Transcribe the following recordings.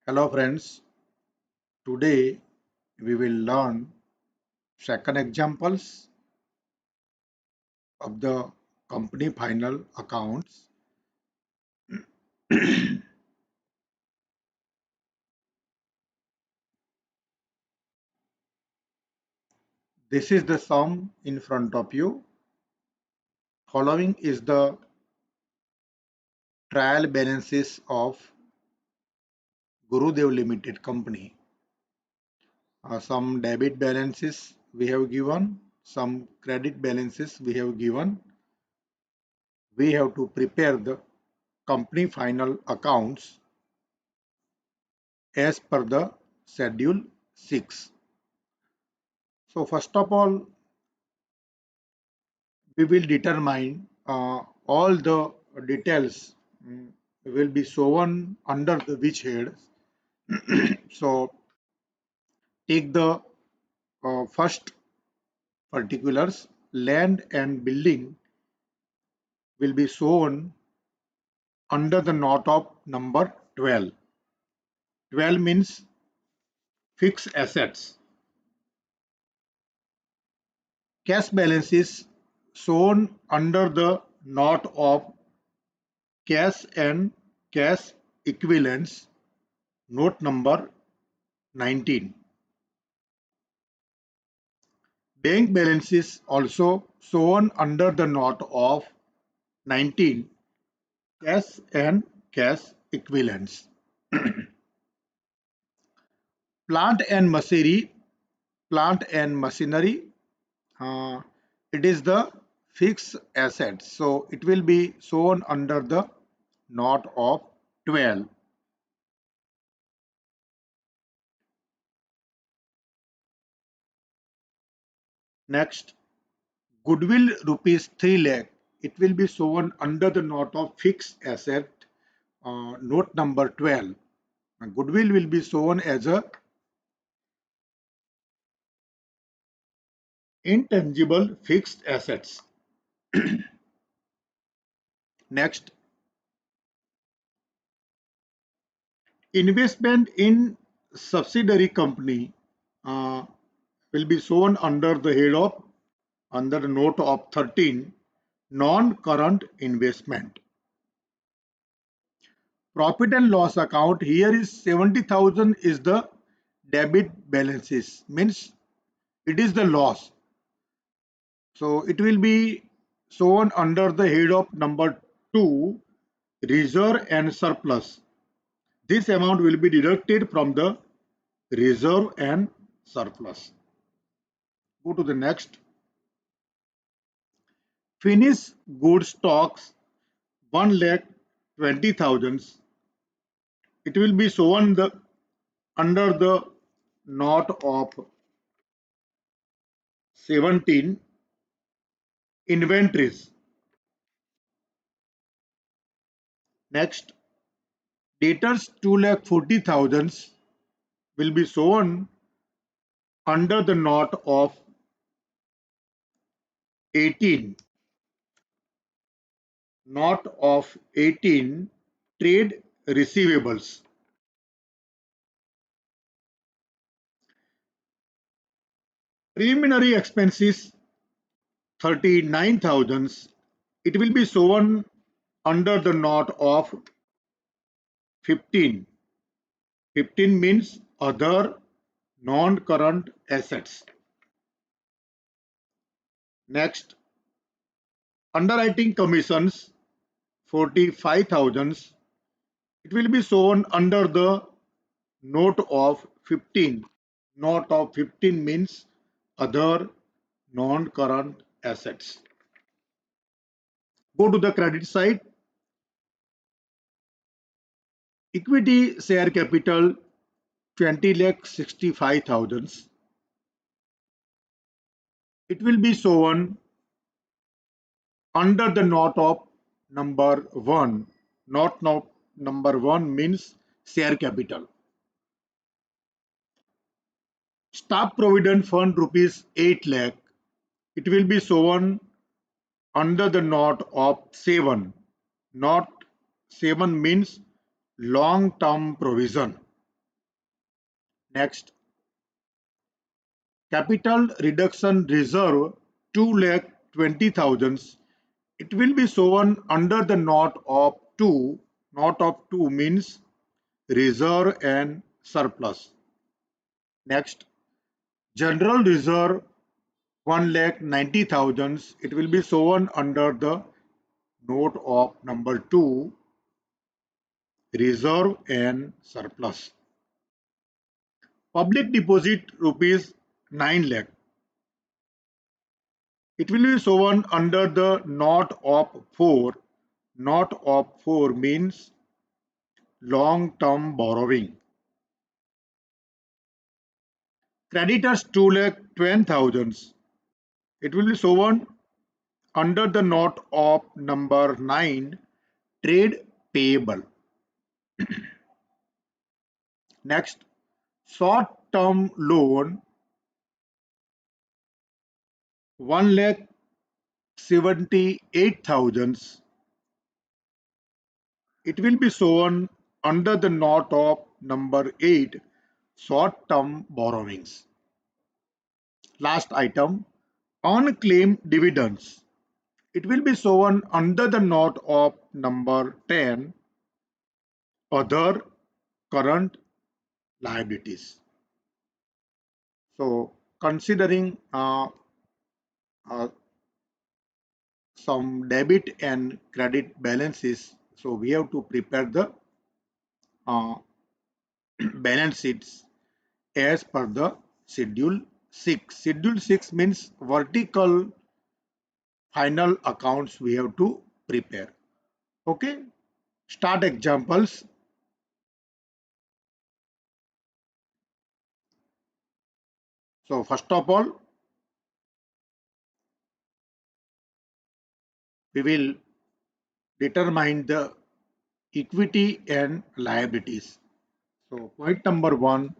Hello friends, today we will learn second examples of the company final accounts. This is the sum in front of you. Following is the trial balances of Gurudev Limited Company. Some debit balances we have given, some credit balances we have given. We have to prepare the company final accounts as per the schedule 6. So first of all, we will determine all the details will be shown under the which head. So take the first particulars. Land and building will be shown under the note of number 12. 12 means fixed assets. Cash balance is shown under the note of cash and cash equivalents, note number 19. Bank balance is also shown under the note of 19, cash and cash equivalents. Plant and machinery, plant and machinery, uh, it is the fixed asset. So it will be shown under the note of 12. Next, goodwill rupees 3 lakh. It will be shown under the note of fixed asset, note number 12. Goodwill will be shown as a intangible fixed assets. Next, investment in subsidiary company will be shown under the head of under the note of 13, non-current investment. Profit and loss account, here is 70,000 is the debit balances, means it is the loss. So it will be shown under the head of number 2, reserve and surplus. This amount will be deducted from the reserve and surplus. Go to the next. Finished goods stocks 1,20,000. It will be shown under the note of 17, inventories. Next, debtors 2,40,000 will be shown under the note of 18. Note of 18, trade receivables. Preliminary expenses 39,000. It will be shown under the note of 15. 15 means other non-current assets. Next, underwriting commissions 45,000. It will be shown under the note of 15. Note of 15 means other non-current assets. Go to the credit side. Equity share capital 20,65,000. It will be shown under the note of number 1. Note number 1 means share capital. Staff provident fund rupees 8 lakh. It will be shown under the note of 7. Note 7 means long term provision. Next, capital reduction reserve 2,20,000. It will be shown under the note of 2. Note of 2 means reserve and surplus. Next, general reserve 1,90,000. It will be shown under the note of number 2, reserve and surplus. Public deposit rupees 9 lakh. It will be shown under the note of 4. Note of 4 means long term borrowing. Creditors 2,10,000. It will be shown under the note of number 9, trade payable. Next, short term loan 1,78,000. It will be shown under the note of number 8, short term borrowings. Last item, unclaimed dividends. It will be shown under the note of number 10, other current liabilities. So considering uh, some debit and credit balances, so we have to prepare the uh, balance sheets as per the schedule 6. Schedule 6 means vertical final accounts we have to prepare. Okay, start examples. So first of all, we will determine the equity and liabilities. So point number 1,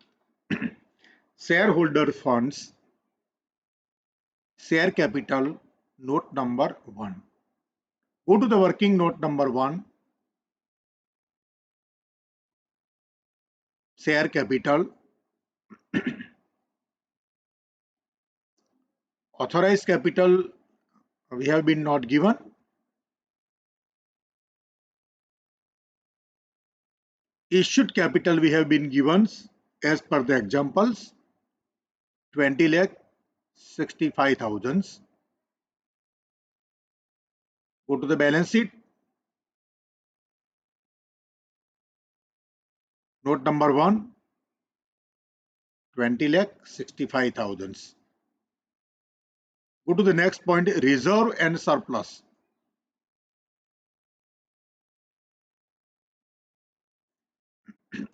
shareholder funds, share capital, note number 1. Go to the working note number 1, share capital, authorized capital we have been not given, issued capital we have been given as per the examples 20 lakh 65,000. Go to the balance sheet, note number 1, 20 lakh 65,000. Go to the next point, reserve and surplus.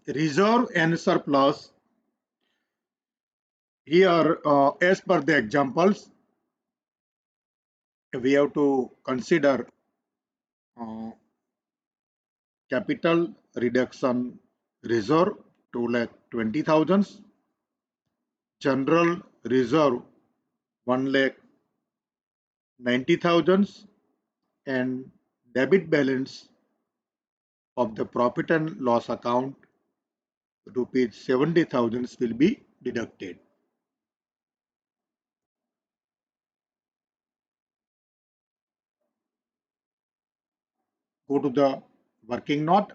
Reserve and surplus here as per the examples we have to consider uh, capital reduction reserve 2,20,000, general reserve 1,90,000, and debit balance of the profit and loss account rupees 70,000 will be deducted. Go to the working note.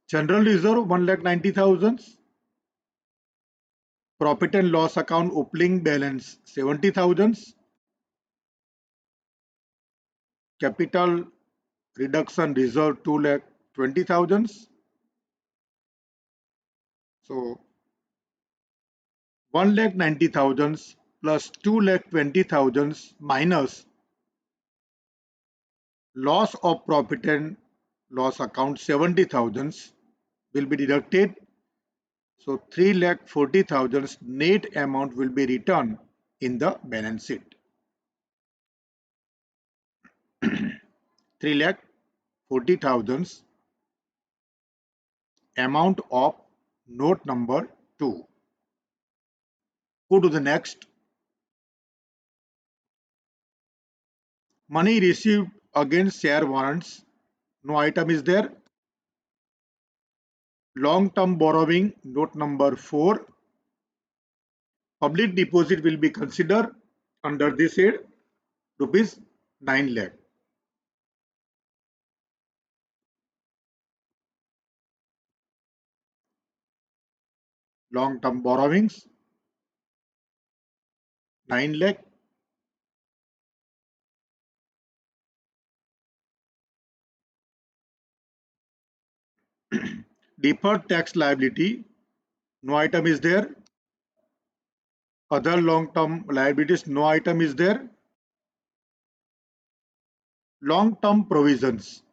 General reserve 1,90,000. Profit and loss account opening balance 70,000. Capital reduction reserve 2,20,000. So 1,90,000 plus 2,20,000 minus loss of profit and loss account 70,000 will be deducted. So 3,40,000 net amount will be returned in the balance sheet. 3,40,000 amount of note number 2. Go to the next. Money received against share warrants No item is there. Long term borrowing, note number 4. Public deposit will be considered under this head, rupees 9 lakh. Long term borrowings, 9 lakh. Deferred tax liability, no item is there. Other long term liabilities, no item is there. Long term provisions,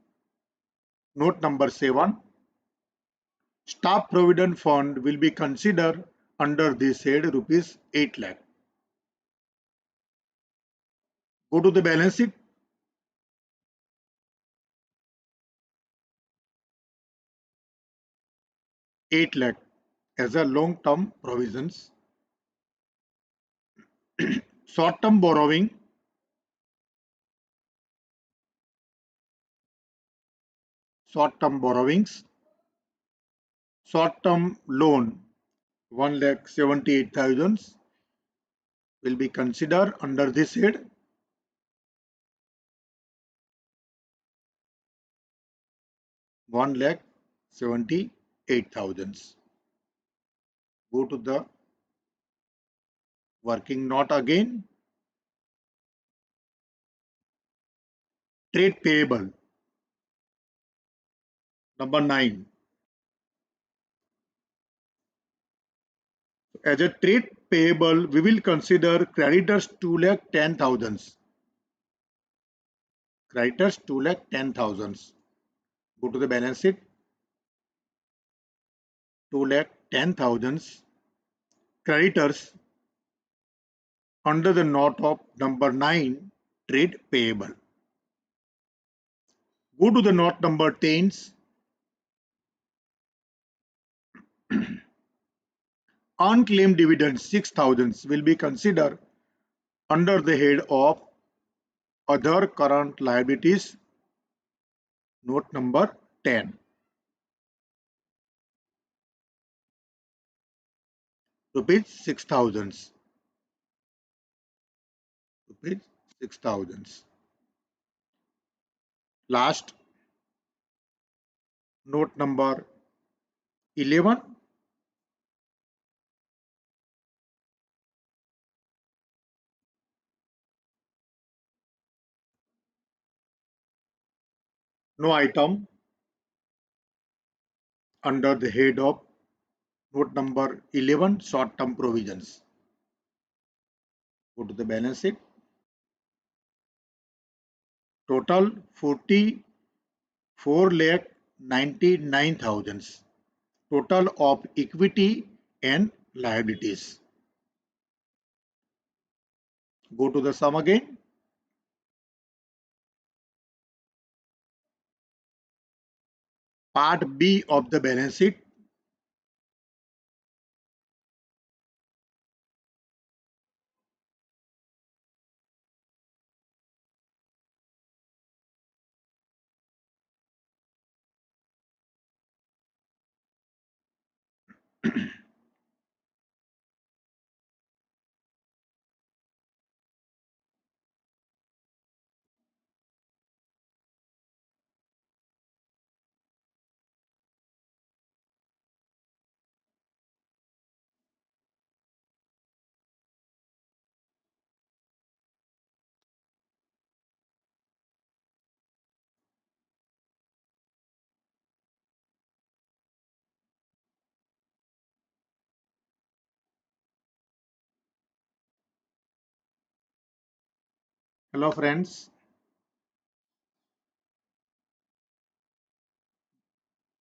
note number 7. Staff provident fund will be considered under this head, rupees 8 lakh. Go to the balance sheet. 8 lakh as a long term provisions. Short term borrowing, short term borrowings. Short term loan, 1,78,000 will be considered under this head. 1,78,000. Go to the working note again. Trade payable, number 9. As a trade payable, we will consider creditors 2,10,000. Creditors 2,10,000. Go to the balance sheet. 2,10,000. Creditors under the note of number 9, trade payable. Go to the note number 10. Unclaimed dividends 6,000 will be considered under the head of other current liabilities, note number 10. Rupees 6,000. Rupees 6,000. Last, note number 11. No item under the head of note number 11, short term provisions. Go to the balance sheet. Total 44 lakh 99,000. Total of equity and liabilities. Go to the sum again. Part B of the balance sheet. Hello friends.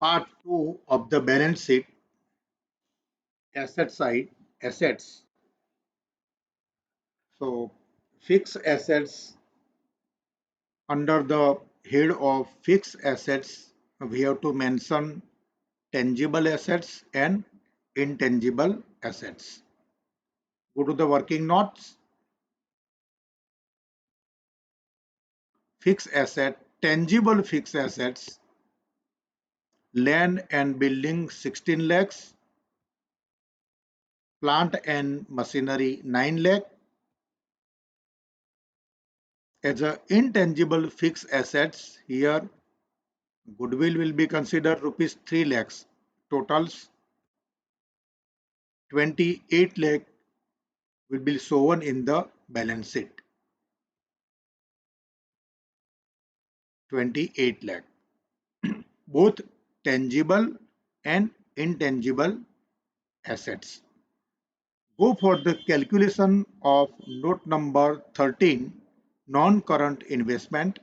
Part 2 of the balance sheet, asset side, assets. So fixed assets, under the head of fixed assets, we have to mention tangible assets and intangible assets. Go to the working notes. Fixed asset tangible fixed assets, land and building 16 lakhs, plant and machinery 9 lakh. As a intangible fixed assets, here goodwill will be considered rupees 3 lakhs. Totals 28 lakh will be shown in the balance sheet. 28 lakh. Both tangible and intangible assets. Go for the calculation of note number 13, non-current investment.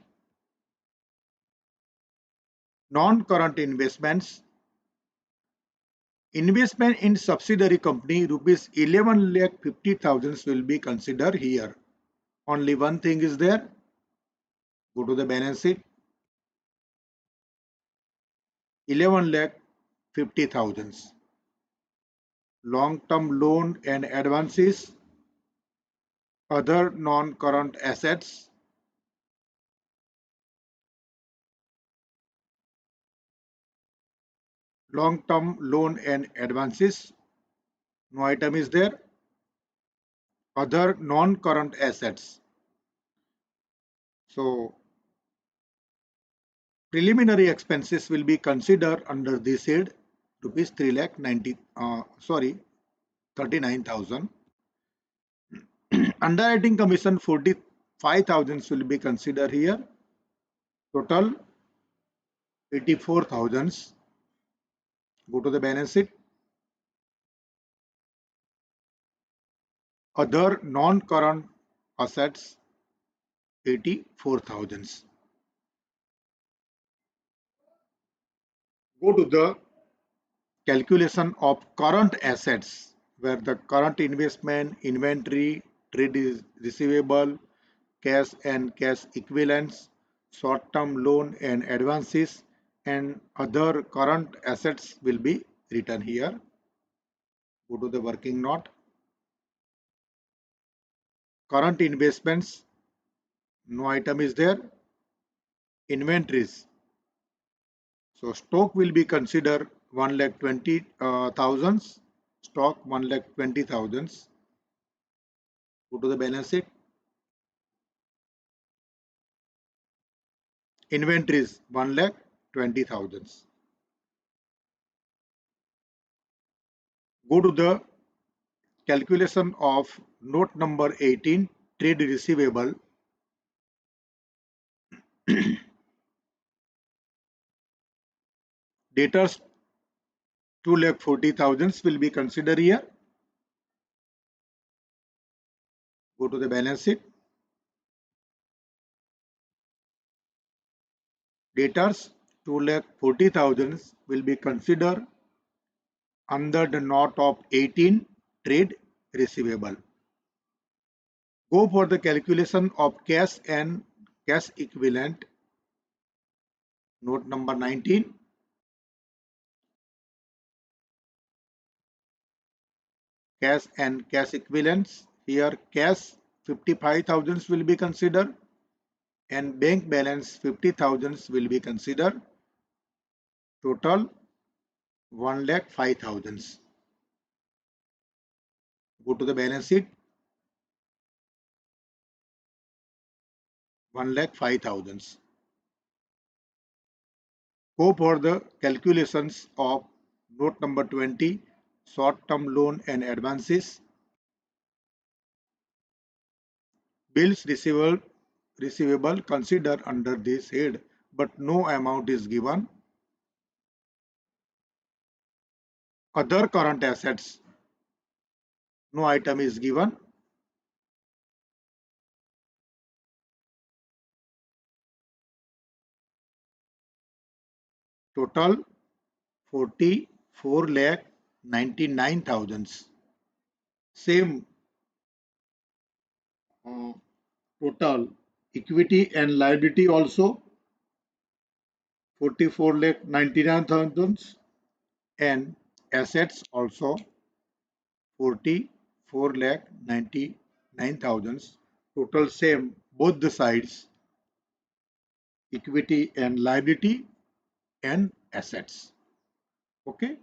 Non-current investments. Investment in subsidiary company rupees 11 lakh 50,000 will be considered here. Only one thing is there. Go to the balance sheet. 11 lakh 50,000. Long-term loan and advances. Other non-current assets. Long-term loan and advances. No item is there. Other non-current assets. So preliminary expenses will be considered under this head rupees 3 lakh 90 39,000. Underwriting commission 45,000 will be considered here. Total 84,000. Go to the balance sheet. Other non-current assets 84,000. Go to the calculation of current assets where the current investment, inventory, trade is receivable, cash and cash equivalents, short-term loan and advances, and other current assets will be written here. Go to the working note. Current investments, no item is there. Inventories. So stock will be considered 1,20,000. Stock 1,20,000. Go to the balance sheet. Inventories 1,20,000. Go to the calculation of note number 18, trade receivable. Debtors 2,40,000 will be considered here. Go to the balance sheet. Debtors 2,40,000 will be considered under the note of 18, trade receivable. Go for the calculation of cash and cash equivalent. Note number 19. Cash and cash equivalents. Here cash 55,000 will be considered and bank balance 50,000 will be considered. Total 1,05,000. Go to the balance sheet. 1,05,000. Go for the calculations of note number 20, short-term loan and advances. Bills receivable considered under this head, but no amount is given. Other current assets, no item is given. Total 44 lakh 99,000. Same total equity and liability also 44 lakh 99,000 and assets also 44 lakh 99,000. Total same both the sides equity and liability and assets. Okay.